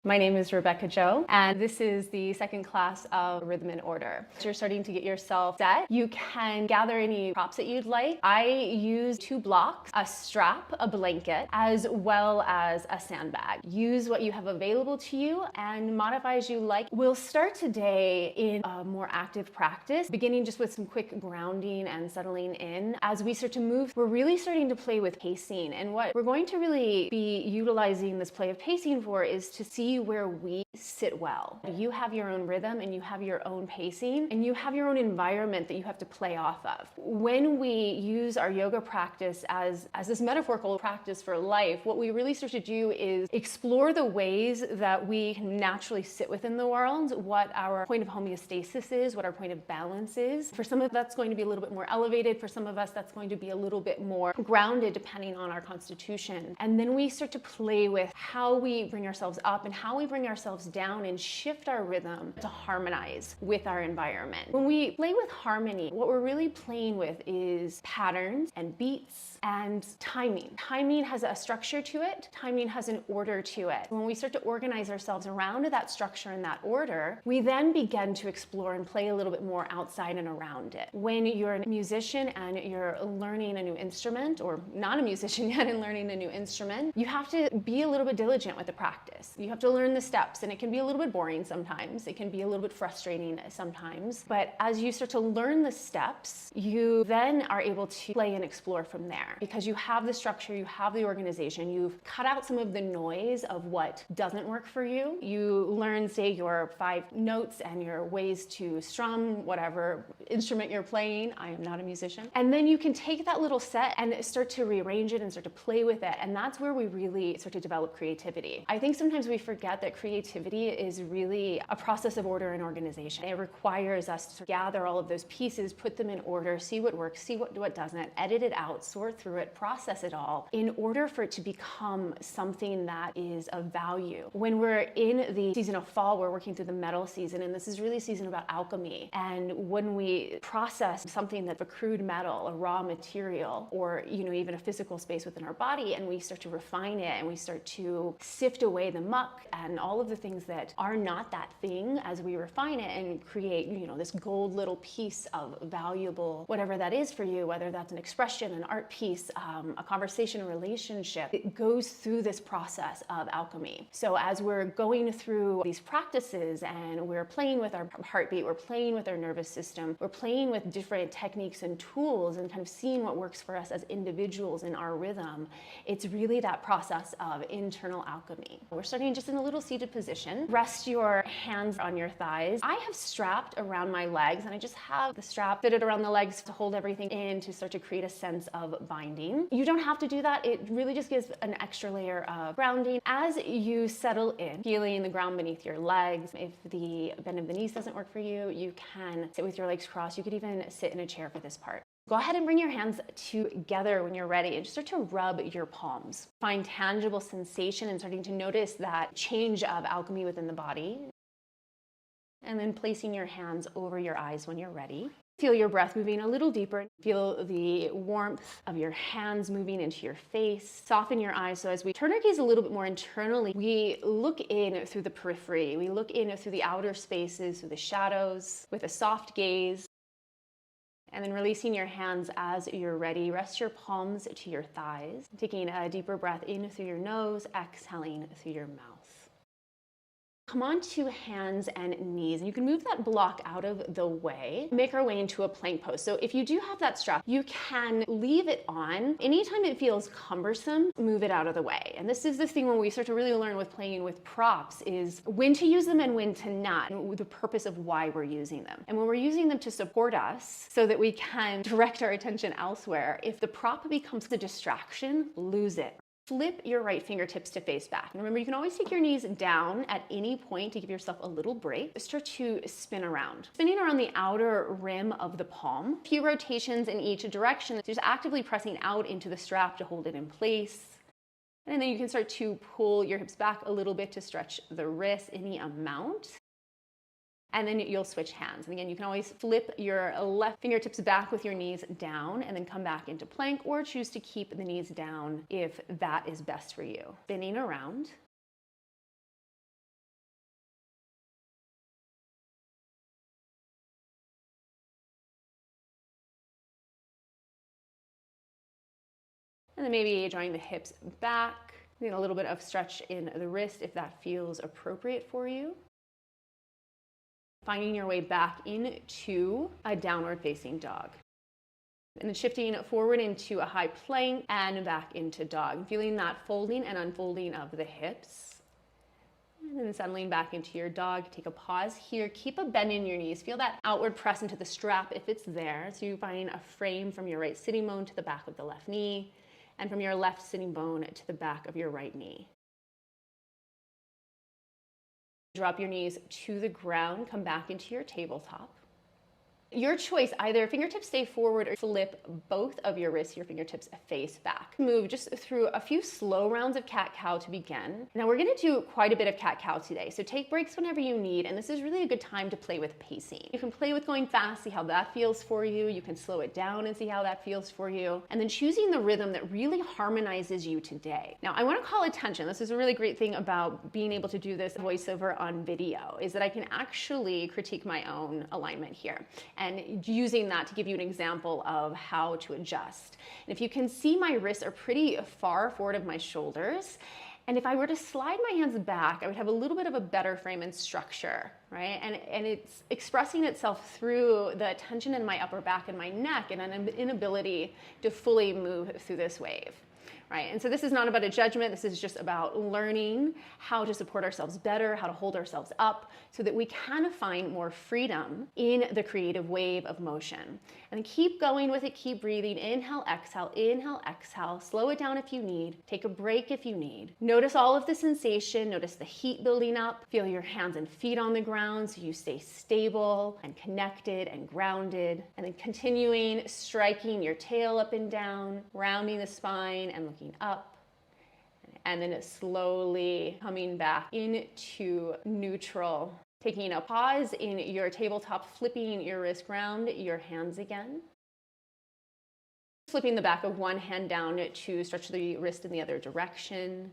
My name is Rebecca Joe, and this is the second class of Rhythm and Order. So you're starting to get yourself set. You can gather any props that you'd like. I use 2 blocks, a strap, a blanket, as well as a sandbag. Use what you have available to you and modify as you like. We'll start today in a more active practice, beginning just with some quick grounding and settling in. As we start to move, we're really starting to play with pacing, and what we're going to really be utilizing this play of pacing for is to see where we sit well. You have your own rhythm and you have your own pacing and you have your own environment that you have to play off of. When we use our yoga practice as this metaphorical practice for life, what we really start to do is explore the ways that we can naturally sit within the world, what our point of homeostasis is, what our point of balance is. For some of us, that's going to be a little bit more elevated. For some of us, that's going to be a little bit more grounded depending on our constitution. And then we start to play with how we bring ourselves up and how we bring ourselves down and shift our rhythm to harmonize with our environment. When we play with harmony, what we're really playing with is patterns and beats and timing. Timing has a structure to it. Timing has an order to it. When we start to organize ourselves around that structure and that order, we then begin to explore and play a little bit more outside and around it. When you're a musician and you're learning a new instrument, or not a musician yet and learning a new instrument, you have to be a little bit diligent with the practice. You have to learn the steps, and it can be a little bit boring sometimes. It can be a little bit frustrating sometimes. But as you start to learn the steps, you then are able to play and explore from there. Because you have the structure, you have the organization, you've cut out some of the noise of what doesn't work for you. You learn, say, your 5 notes and your ways to strum whatever instrument you're playing. I am not a musician. And then you can take that little set and start to rearrange it and start to play with it. And that's where we really start to develop creativity. I think sometimes we forget that creativity is really a process of order and organization. It requires us to gather all of those pieces, put them in order, see what works, see what doesn't, edit it out, sort through it, process it all in order for it to become something that is of value. When we're in the season of fall, we're working through the metal season, and this is really a season about alchemy. And when we process something that's a crude metal, a raw material, or even a physical space within our body, and we start to refine it and we start to sift away the muck and all of the things that are not that thing as we refine it and create, this gold little piece of valuable, whatever that is for you, whether that's an expression, an art piece, a conversation, a relationship. It goes through this process of alchemy. So as we're going through these practices and we're playing with our heartbeat, we're playing with our nervous system, we're playing with different techniques and tools and kind of seeing what works for us as individuals in our rhythm, it's really that process of internal alchemy. We're starting just in a little seated position. Rest your hands on your thighs. I have strapped around my legs, and I just have the strap fitted around the legs to hold everything in to start to create a sense of binding. You don't have to do that. It really just gives an extra layer of grounding. As you settle in, feeling the ground beneath your legs. If the bend of the knees doesn't work for you, you can sit with your legs crossed. You could even sit in a chair for this part. Go ahead and bring your hands together when you're ready and just start to rub your palms. Find tangible sensation and starting to notice that change of alchemy within the body. And then placing your hands over your eyes when you're ready. Feel your breath moving a little deeper. Feel the warmth of your hands moving into your face. Soften your eyes. So as we turn our gaze a little bit more internally, we look in through the periphery. We look in through the outer spaces, through the shadows, with a soft gaze. And then releasing your hands as you're ready. Rest your palms to your thighs. Taking a deeper breath in through your nose, exhaling through your mouth. Come onto hands and knees, and you can move that block out of the way. Make our way into a plank pose. So if you do have that strap, you can leave it on. Anytime it feels cumbersome, move it out of the way. And this is the thing when we start to really learn with playing with props is when to use them and when to not, and the purpose of why we're using them. And when we're using them to support us so that we can direct our attention elsewhere, if the prop becomes the distraction, lose it. Flip your right fingertips to face back. And remember, you can always take your knees down at any point to give yourself a little break. Start to spin around. Spinning around the outer rim of the palm. A few rotations in each direction. Just actively pressing out into the strap to hold it in place. And then you can start to pull your hips back a little bit to stretch the wrists any amount. and then you'll switch hands. And again, you can always flip your left fingertips back with your knees down and then come back into plank, or choose to keep the knees down if that is best for you. Spinning around. And then maybe drawing the hips back, getting a little bit of stretch in the wrist if that feels appropriate for you. Finding your way back into a downward facing dog. And then shifting forward into a high plank and back into dog. Feeling that folding and unfolding of the hips. And then settling back into your dog. Take a pause here. Keep a bend in your knees. Feel that outward press into the strap if it's there. So you find a frame from your right sitting bone to the back of the left knee, and from your left sitting bone to the back of your right knee. Drop your knees to the ground. Come back into your tabletop. Your choice, either fingertips stay forward or flip both of your wrists, your fingertips face back. Move just through a few slow rounds of cat-cow to begin. Now we're gonna do quite a bit of cat-cow today, so take breaks whenever you need, and this is really a good time to play with pacing. You can play with going fast, see how that feels for you. You can slow it down and see how that feels for you. And then choosing the rhythm that really harmonizes you today. Now I wanna call attention, this is a really great thing about being able to do this voiceover on video, is that I can actually critique my own alignment here. And using that to give you an example of how to adjust. And if you can see, my wrists are pretty far forward of my shoulders. And if I were to slide my hands back, I would have a little bit of a better frame and structure, right? And it's expressing itself through the tension in my upper back and my neck and an inability to fully move through this wave. Right? And so this is not about a judgment, this is just about learning how to support ourselves better, how to hold ourselves up so that we can find more freedom in the creative wave of motion. And keep going with it, keep breathing. Inhale, exhale, slow it down if you need, take a break if you need. Notice all of the sensation, notice the heat building up, feel your hands and feet on the ground so you stay stable and connected and grounded. And then continuing, striking your tail up and down, rounding the spine and looking up, and then slowly coming back into neutral. Taking a pause in your tabletop, flipping your wrist round, your hands again. Flipping the back of one hand down to stretch the wrist in the other direction.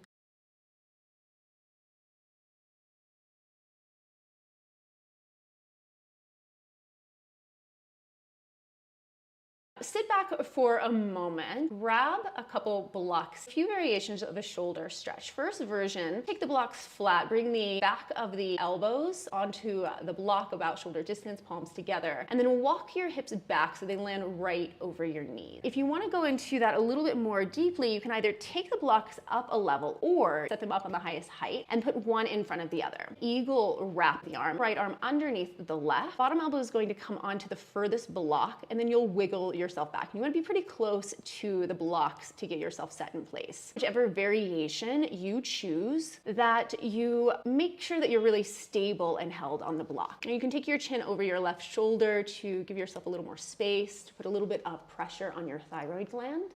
Sit back for a moment, grab a couple blocks, a few variations of a shoulder stretch. First version, take the blocks flat, bring the back of the elbows onto the block about shoulder distance, palms together, and then walk your hips back so they land right over your knees. If you want to go into that a little bit more deeply, you can either take the blocks up a level or set them up on the highest height and put one in front of the other. Eagle wrap the arm, right arm underneath the left, bottom elbow is going to come onto the furthest block, and then you'll wiggle yourself back. You want to be pretty close to the blocks to get yourself set in place. Whichever variation you choose, that you make sure that you're really stable and held on the block. Now you can take your chin over your left shoulder to give yourself a little more space, to put a little bit of pressure on your thyroid gland.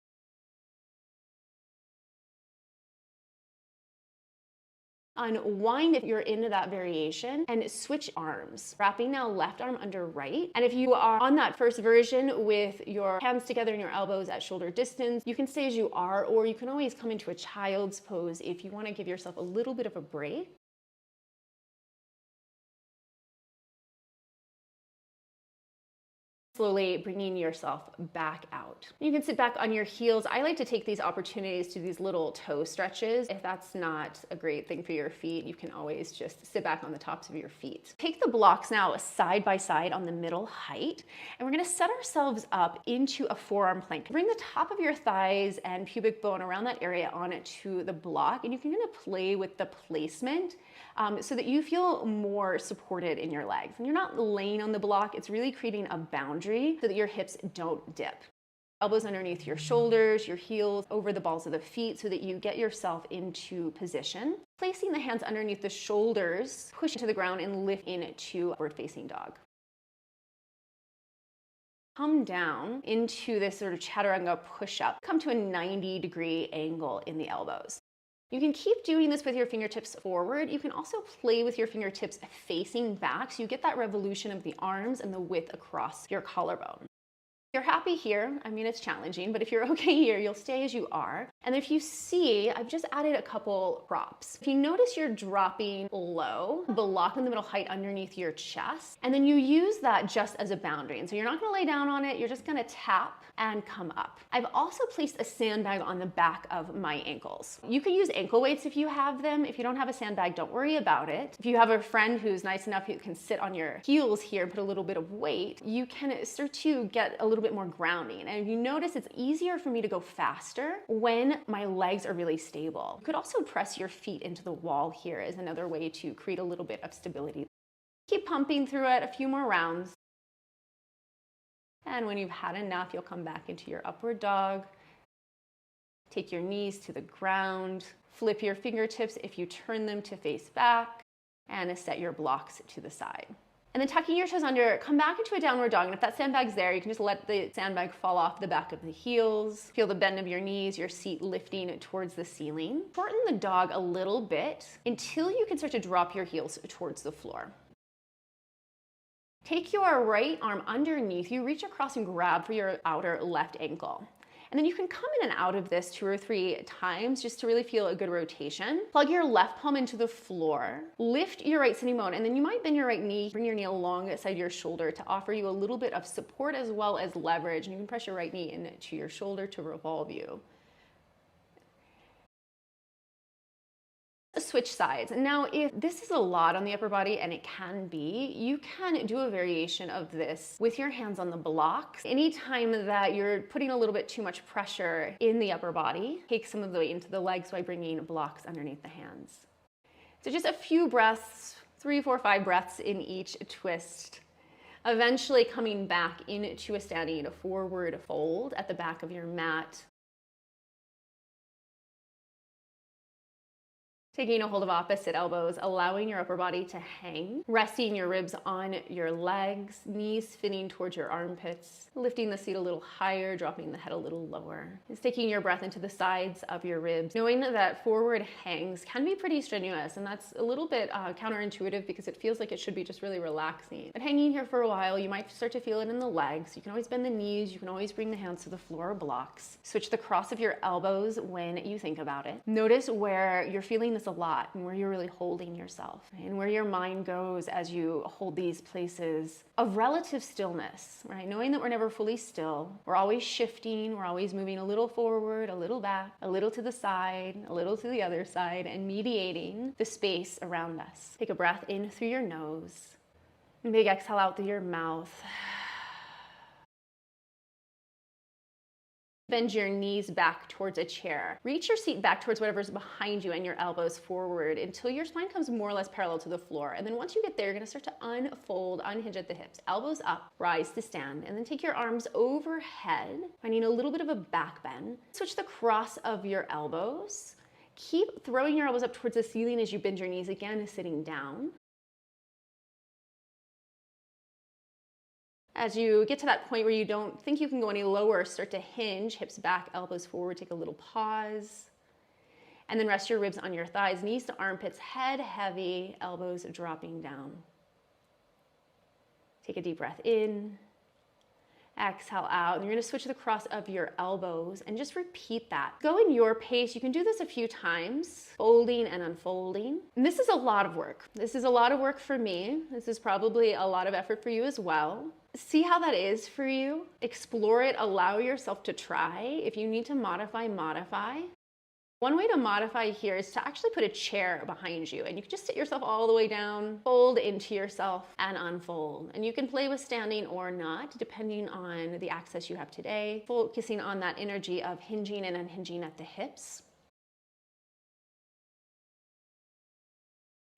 Unwind if you're into that variation and switch arms. Wrapping now left arm under right. And if you are on that first version with your hands together and your elbows at shoulder distance, you can stay as you are, or you can always come into a child's pose if you want to give yourself a little bit of a break. Slowly bringing yourself back out. You can sit back on your heels. I like to take these opportunities to these little toe stretches. If that's not a great thing for your feet, you can always just sit back on the tops of your feet. Take the blocks now side by side on the middle height, and we're gonna set ourselves up into a forearm plank. Bring the top of your thighs and pubic bone around that area onto the block, and you can kind of play with the placement so that you feel more supported in your legs. And you're not laying on the block, it's really creating a boundary so that your hips don't dip. Elbows underneath your shoulders, your heels over the balls of the feet so that you get yourself into position. Placing the hands underneath the shoulders, push to the ground and lift into upward facing dog. Come down into this sort of chaturanga push-up. Come to a 90-degree angle in the elbows. You can keep doing this with your fingertips forward. You can also play with your fingertips facing back so you get that revolution of the arms and the width across your collarbone. If you're happy here, I mean, it's challenging, but if you're okay here, you'll stay as you are. And if you see, I've just added a couple props. If you notice you're dropping low, block in the middle height underneath your chest, and then you use that just as a boundary. And so you're not gonna lay down on it, you're just gonna tap and come up. I've also placed a sandbag on the back of my ankles. You can use ankle weights if you have them. If you don't have a sandbag, don't worry about it. If you have a friend who's nice enough who can sit on your heels here and put a little bit of weight, you can start to get a little bit more grounding. And if you notice, it's easier for me to go faster when my legs are really stable. You could also press your feet into the wall here as another way to create a little bit of stability. Keep pumping through it, a few more rounds. And when you've had enough, you'll come back into your upward dog. Take your knees to the ground. Flip your fingertips if you turn them to face back, and set your blocks to the side. And then tucking your toes under, come back into a downward dog. And if that sandbag's there, you can just let the sandbag fall off the back of the heels. Feel the bend of your knees, your seat lifting towards the ceiling. Shorten the dog a little bit until you can start to drop your heels towards the floor. Take your right arm underneath you, reach across and grab for your outer left ankle. And then you can come in and out of this 2 or 3 times just to really feel a good rotation. Plug your left palm into the floor, lift your right sitting bone, and then you might bend your right knee, bring your knee alongside your shoulder to offer you a little bit of support as well as leverage. And you can press your right knee into your shoulder to revolve you. Switch sides. Now, if this is a lot on the upper body, and it can be, you can do a variation of this with your hands on the blocks. Anytime that you're putting a little bit too much pressure in the upper body, take some of the weight into the legs by bringing blocks underneath the hands. So just a few breaths, 3, 4, 5 breaths in each twist. Eventually coming back into a standing forward fold at the back of your mat. Taking a hold of opposite elbows, allowing your upper body to hang, resting your ribs on your legs, knees fitting towards your armpits, lifting the seat a little higher, dropping the head a little lower. Just taking your breath into the sides of your ribs, knowing that forward hangs can be pretty strenuous, and that's a little bit counterintuitive because it feels like it should be just really relaxing. But hanging here for a while, you might start to feel it in the legs. You can always bend the knees, you can always bring the hands to the floor or blocks. Switch the cross of your elbows when you think about it. Notice where you're feeling this a lot and where you're really holding yourself and where your mind goes as you hold these places of relative stillness, right? Knowing that we're never fully still. We're always shifting. We're always moving a little forward, a little back, a little to the side, a little to the other side, and mediating the space around us. Take a breath in through your nose and big exhale out through your mouth. Bend your knees back towards a chair. Reach your seat back towards whatever's behind you and your elbows forward until your spine comes more or less parallel to the floor. And then once you get there, you're gonna start to unfold, unhinge at the hips. Elbows up, rise to stand, and then take your arms overhead, finding a little bit of a back bend. Switch the cross of your elbows. Keep throwing your elbows up towards the ceiling as you bend your knees again, sitting down. As you get to that point where you don't think you can go any lower, start to hinge, hips back, elbows forward, take a little pause. And then rest your ribs on your thighs, knees to armpits, head heavy, elbows dropping down. Take a deep breath in, exhale out. And you're gonna switch the cross of your elbows and just repeat that. Go in your pace. You can do this a few times, folding and unfolding. And this is a lot of work. This is a lot of work for me. This is probably a lot of effort for you as well. See how that is for you. Explore it. Allow yourself to try. If you need to modify, modify. One way to modify here is to actually put a chair behind you, and you can just sit yourself all the way down, fold into yourself and unfold. And you can play with standing or not, depending on the access you have today, focusing on that energy of hinging and unhinging at the hips.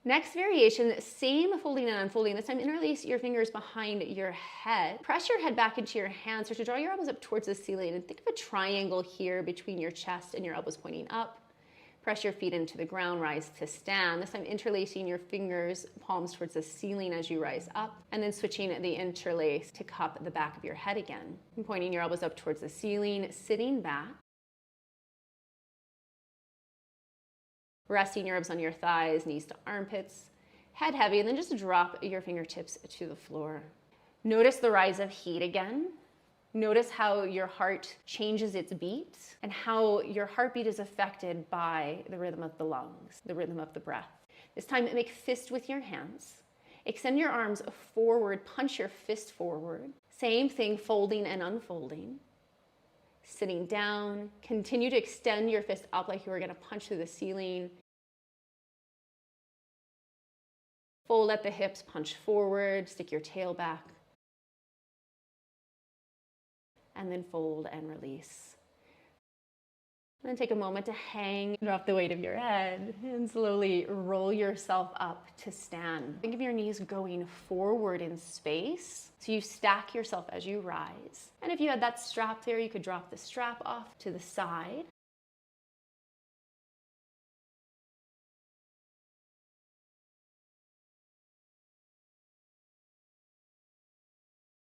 Next variation, same folding and unfolding. This time interlace your fingers behind your head. Press your head back into your hands. Start to draw your elbows up towards the ceiling and think of a triangle here between your chest and your elbows pointing up. Press your feet into the ground, rise to stand. This time interlacing your fingers, palms towards the ceiling as you rise up, and then switching the interlace to cup the back of your head again. And pointing your elbows up towards the ceiling, sitting back. Resting your ribs on your thighs, knees to armpits, head heavy, and then just drop your fingertips to the floor. Notice the rise of heat again. Notice how your heart changes its beat and how your heartbeat is affected by the rhythm of the lungs, the rhythm of the breath. This time, make fist with your hands. Extend your arms forward, punch your fist forward. Same thing, folding and unfolding. Sitting down, continue to extend your fist up like you were gonna punch through the ceiling. Fold at the hips, punch forward, stick your tail back. And then fold and release. And then take a moment to hang, drop the weight of your head, and slowly roll yourself up to stand. Think of your knees going forward in space, so you stack yourself as you rise. And if you had that strap there, you could drop the strap off to the side.